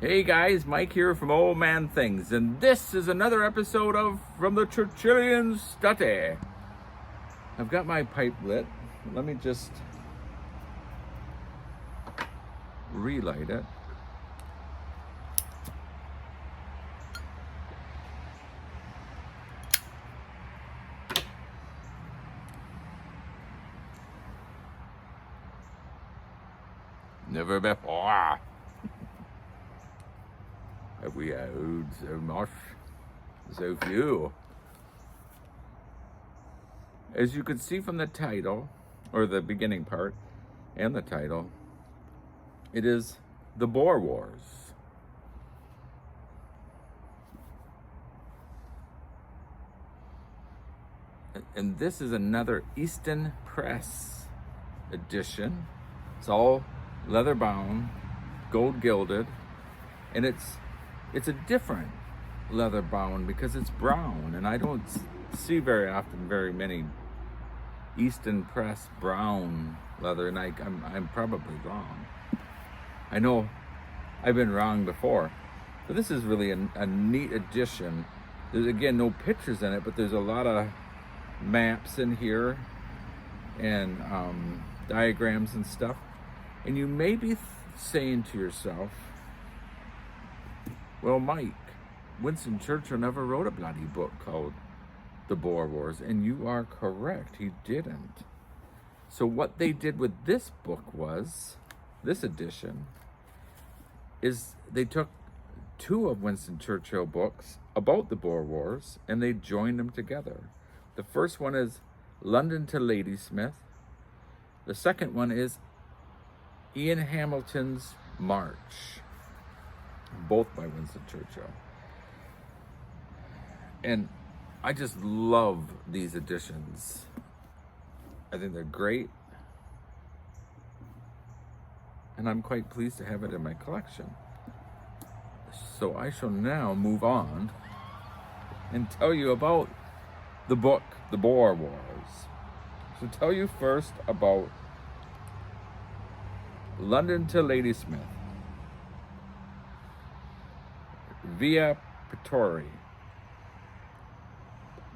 Hey guys, Mike here from Old Man Things, and this is another episode of From the Churchillian Study. I've got my pipe lit. Let me just relight it. Never before have we had so much, so few. As you can see from the title, or the beginning part, and the title, it is the Boer Wars. And this is another Easton Press edition. It's all leather bound, gold gilded, and it's a different leather bound because it's brown, and I don't see very often very many Easton Press brown leather, and I'm probably wrong. I know I've been wrong before, but this is really a neat addition. There's again no pictures in it, but there's a lot of maps in here and diagrams and stuff. And you may be saying to yourself, well, Mike, Winston Churchill never wrote a bloody book called The Boer Wars. And you are correct, he didn't. So what they did with this book was, this edition, is they took two of Winston Churchill books about the Boer Wars and they joined them together. The first one is London to Ladysmith. The second one is Ian Hamilton's March, both by Winston Churchill. And I just love these editions. I think they're great. And I'm quite pleased to have it in my collection. So I shall now move on and tell you about the book, The Boer Wars. So tell you first about London to Ladysmith, via Pettori.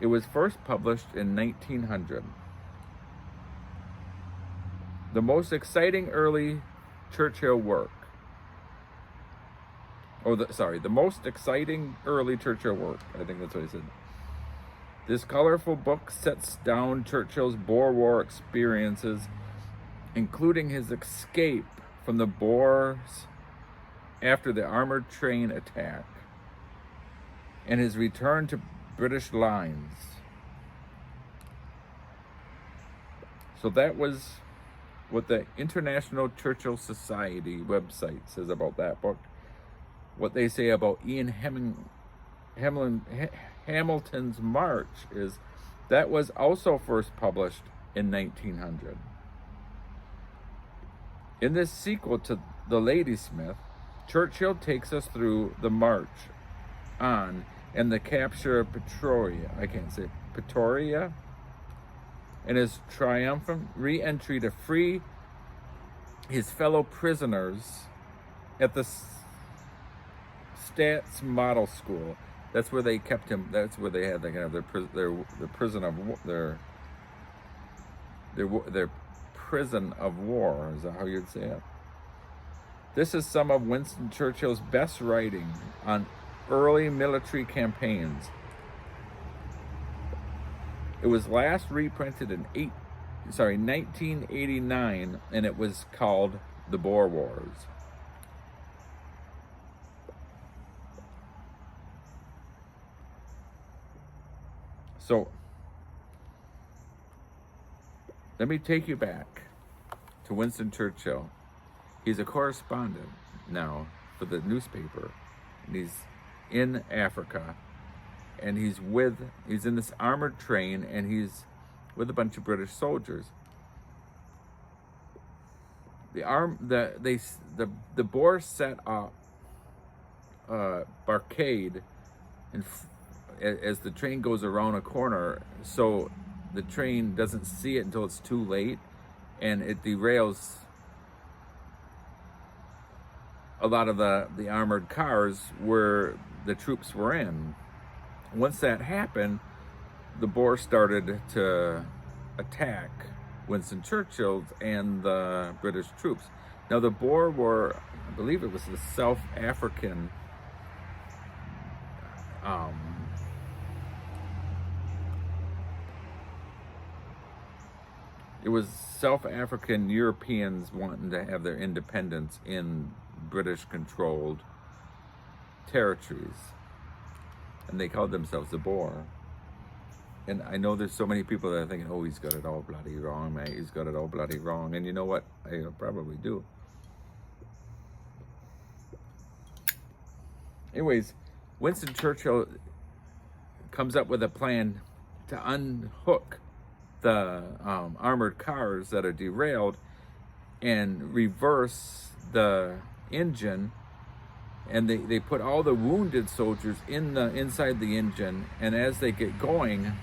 It was first published in 1900. The most exciting early Churchill work. The most exciting early Churchill work. I think that's what he said. This colorful book sets down Churchill's Boer War experiences, including his escape from the Boers after the armored train attack and his return to British lines. So that was what the International Churchill Society website says about that book. What they say about Ian Hamilton's March is that was also first published in 1900. In this sequel to The Ladysmith, Churchill takes us through the march on and the capture of Pretoria, and his triumphant re-entry to free his fellow prisoners at the Stats Model School. That's where they kept him. That's where they had their prison of war. Is that how you'd say it? This is some of Winston Churchill's best writing on early military campaigns. It was last reprinted in 1989, and it was called The Boer Wars. So, let me take you back to Winston Churchill. He's a correspondent now for the newspaper, and he's in Africa, and he's in this armored train, and he's with a bunch of British soldiers. The Boers set up barricade as the train goes around a corner, so the train doesn't see it until it's too late, and it derails a lot of the armored cars where the troops were in. Once that happened, the Boer started to attack Winston Churchill and the British troops. Now the Boer were, I believe it was the South African it was South African Europeans wanting to have their independence in British controlled territories, and they called themselves the Boer. And I know there's so many people that are thinking, oh, he's got it all bloody wrong, mate. He's got it all bloody wrong. And you know what? I probably do. Anyways, Winston Churchill comes up with a plan to unhook the armored cars that are derailed and reverse the engine, and they put all the wounded soldiers inside the engine, and as they get going,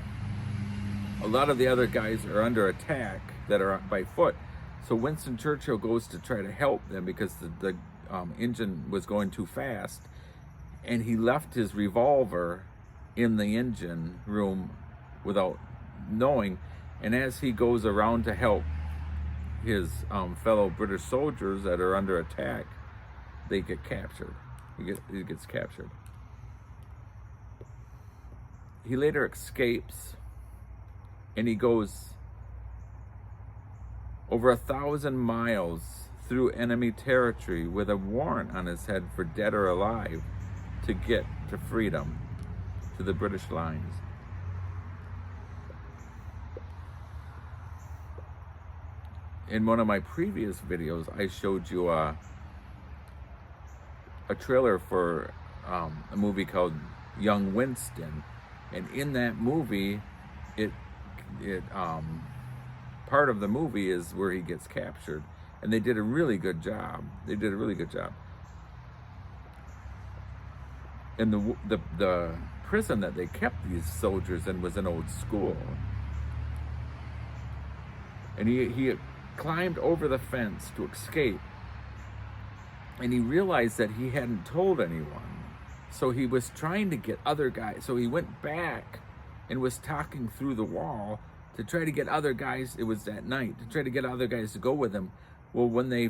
a lot of the other guys are under attack that are by foot. So Winston Churchill goes to try to help them because the engine was going too fast, and he left his revolver in the engine room without knowing. And as he goes around to help his fellow British soldiers that are under attack, they get captured. He gets captured. He later escapes, and he goes over 1,000 miles through enemy territory with a warrant on his head for dead or alive to get to freedom, to the British lines. In one of my previous videos, I showed you a trailer for a movie called Young Winston, and in that movie, part of the movie is where he gets captured, and they did a really good job. And the prison that they kept these soldiers in was an old school, and he climbed over the fence to escape, and he realized that he hadn't told anyone, so he was trying to get other guys. So he went back and was talking through the wall to try to get other guys. It was at night, to try to get other guys to go with him. Well, when they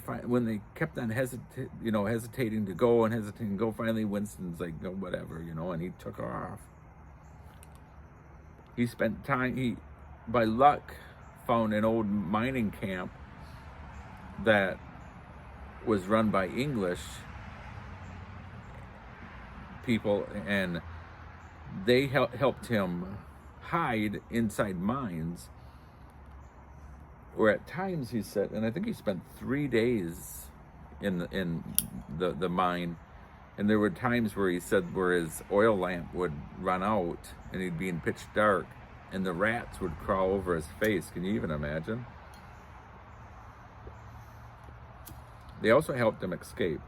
kept on hesitating to go, finally Winston's like, no, whatever, and he took off. He spent time. He, by luck, found an old mining camp that was run by English people, and they helped him hide inside mines, or at times he said, and I think he spent 3 days in the mine, and there were times where he said where his oil lamp would run out and he'd be in pitch dark, and the rats would crawl over his face. Can you even imagine? They also helped him escape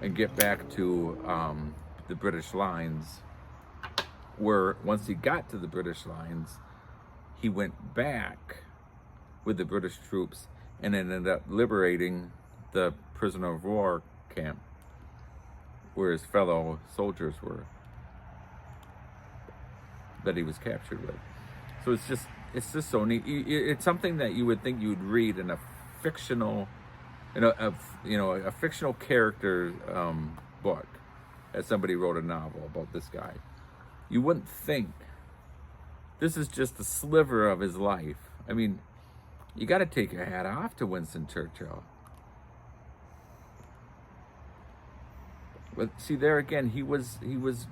and get back to the British lines, where once he got to the British lines, he went back with the British troops and ended up liberating the prisoner of war camp where his fellow soldiers were, that he was captured with. So it's just so neat. It's something that you would think you would read in a fictional, a fictional character book, as somebody wrote a novel about this guy. You wouldn't think. This is just a sliver of his life. I mean, you got to take your hat off to Winston Churchill. But see, there again, he was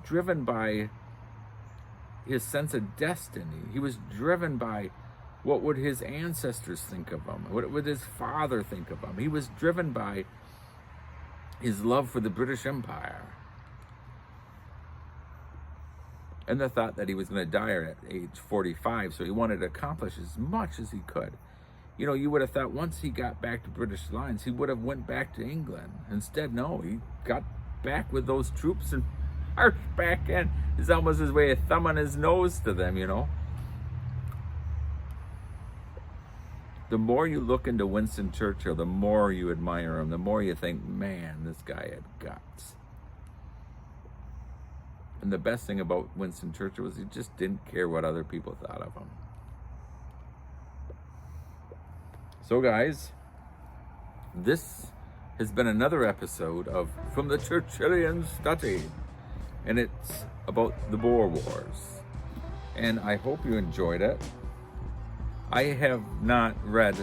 driven by his sense of destiny. He was driven by what would his ancestors think of him? What would his father think of him? He was driven by his love for the British Empire and the thought that he was going to die at age 45, so he wanted to accomplish as much as he could. You would have thought once he got back to British lines, he would have went back to England. Instead, no, he got back with those troops and marched back in. It's almost his way of thumbing his nose to them, the more you look into Winston Churchill, the more you admire him, the more you think, man, this guy had guts. And the best thing about Winston Churchill was he just didn't care what other people thought of him. So guys, this has been another episode of From the Churchillian Study, and it's about the Boer Wars. And I hope you enjoyed it. I have not read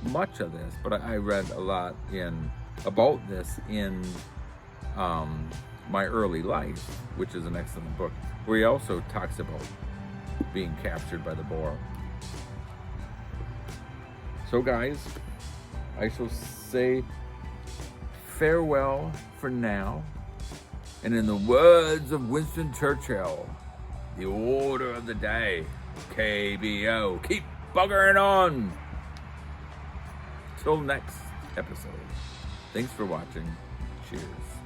much of this, but I read a lot about this in My Early Life, which is an excellent book, where he also talks about being captured by the Boer. So guys, I shall say farewell for now. And in the words of Winston Churchill, the order of the day, KBO, keep buggering on. Till next episode. Thanks for watching. Cheers.